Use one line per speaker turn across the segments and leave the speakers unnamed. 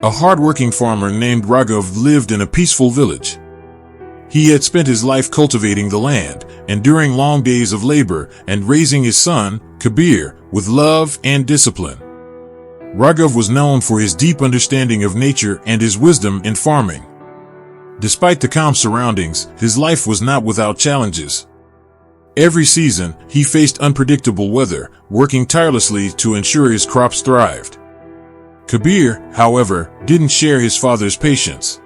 A hard-working farmer named Raghav lived in a peaceful village. He had spent his life cultivating the land, enduring long days of labor, and raising his son, Kabir, with love and discipline. Raghav was known for his deep understanding of nature and his wisdom in farming. Despite the calm surroundings, his life was not without challenges. Every season, he faced unpredictable weather, working tirelessly to ensure his crops thrived. Kabir, however, didn't share his father's patience.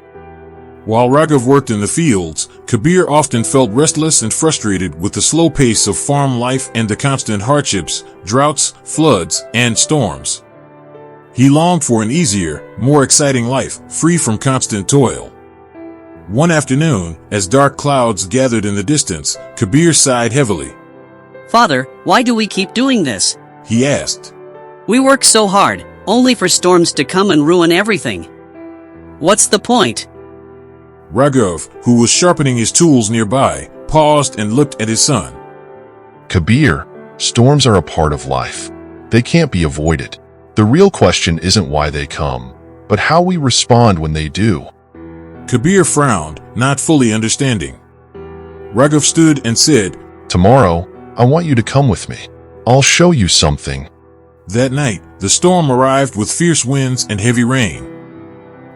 While Raghav worked in the fields, Kabir often felt restless and frustrated with the slow pace of farm life and the constant hardships, droughts, floods, and storms. He longed for an easier, more exciting life, free from constant toil. One afternoon, as dark clouds gathered in the distance, Kabir sighed heavily.
"Father, why do we keep doing this?"
he asked.
"We work so hard, only for storms to come and ruin everything. What's the point?"
Raghav, who was sharpening his tools nearby, paused and looked at his son.
Kabir, storms are a part of life. They can't be avoided. The real question isn't why they come, but how we respond when they do.
Kabir frowned, not fully understanding. Raghav stood and said,
"Tomorrow, I want you to come with me. I'll show you something."
That night, the storm arrived with fierce winds and heavy rain.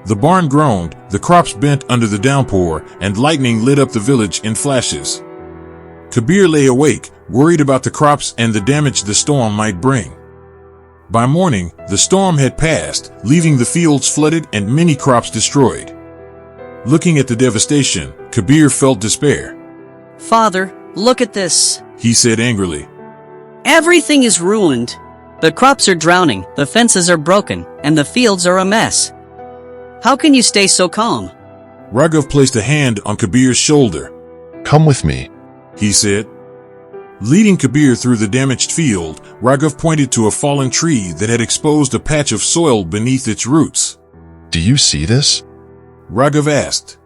The barn groaned, the crops bent under the downpour, and lightning lit up the village in flashes. Kabir lay awake, worried about the crops and the damage the storm might bring. By morning, the storm had passed, leaving the fields flooded and many crops destroyed. Looking at the devastation, Kabir felt despair.
"Father, look at this,"
he said angrily.
"Everything is ruined. The crops are drowning, the fences are broken, and the fields are a mess. How can you stay so calm?"
Raghav placed a hand on Kabir's shoulder.
"Come with me,"
he said. Leading Kabir through the damaged field, Raghav pointed to a fallen tree that had exposed a patch of soil beneath its roots.
"Do you see this?"
Raghav asked.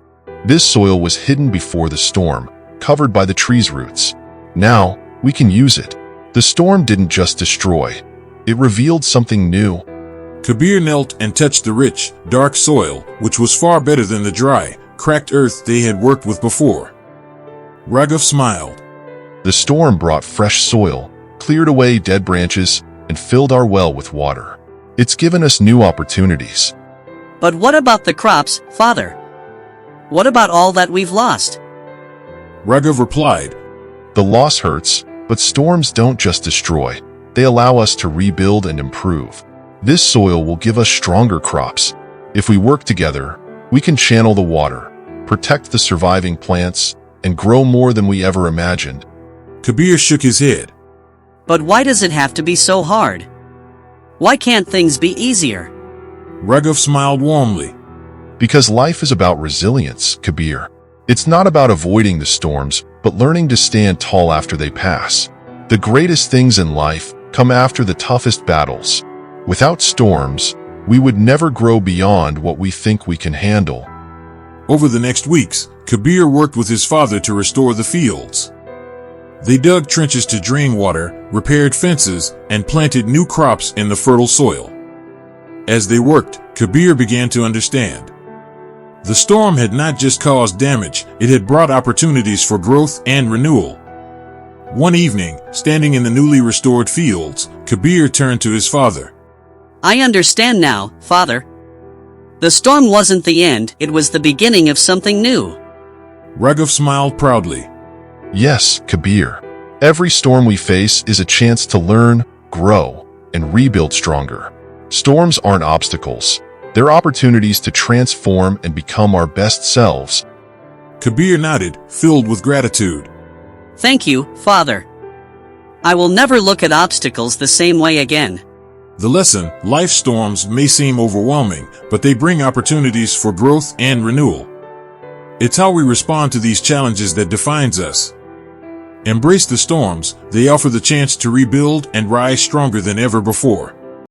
This soil was hidden before the storm, covered by the tree's roots. Now, we can use it. The storm didn't just destroy. It revealed something new.
Kabir knelt and touched the rich, dark soil, which was far better than the dry, cracked earth they had worked with before. Raghav smiled.
The storm brought fresh soil, cleared away dead branches, and filled our well with water. It's given us new opportunities.
"But what about the crops, Father? What about all that we've lost?"
Raghav replied.
The loss hurts, but storms don't just destroy. They allow us to rebuild and improve. This soil will give us stronger crops. If we work together, we can channel the water, protect the surviving plants, and grow more than we ever imagined.
Kabir shook his head.
"But why does it have to be so hard? Why can't things be easier?"
Raghav smiled warmly.
Because life is about resilience, Kabir. It's not about avoiding the storms, but learning to stand tall after they pass. The greatest things in life come after the toughest battles. Without storms, we would never grow beyond what we think we can handle.
Over the next weeks, Kabir worked with his father to restore the fields. They dug trenches to drain water, repaired fences, and planted new crops in the fertile soil. As they worked, Kabir began to understand. The storm had not just caused damage, it had brought opportunities for growth and renewal. One evening, standing in the newly restored fields, Kabir turned to his father.
"I understand now, Father. The storm wasn't the end, it was the beginning of something new."
Raghav smiled proudly.
Yes, Kabir. Every storm we face is a chance to learn, grow, and rebuild stronger. Storms aren't obstacles. They're opportunities to transform and become our best selves.
Kabir nodded, filled with gratitude.
"Thank you, Father. I will never look at obstacles the same way again."
The lesson, life storms may seem overwhelming, but they bring opportunities for growth and renewal. It's how we respond to these challenges that defines us. Embrace the storms, they offer the chance to rebuild and rise stronger than ever before.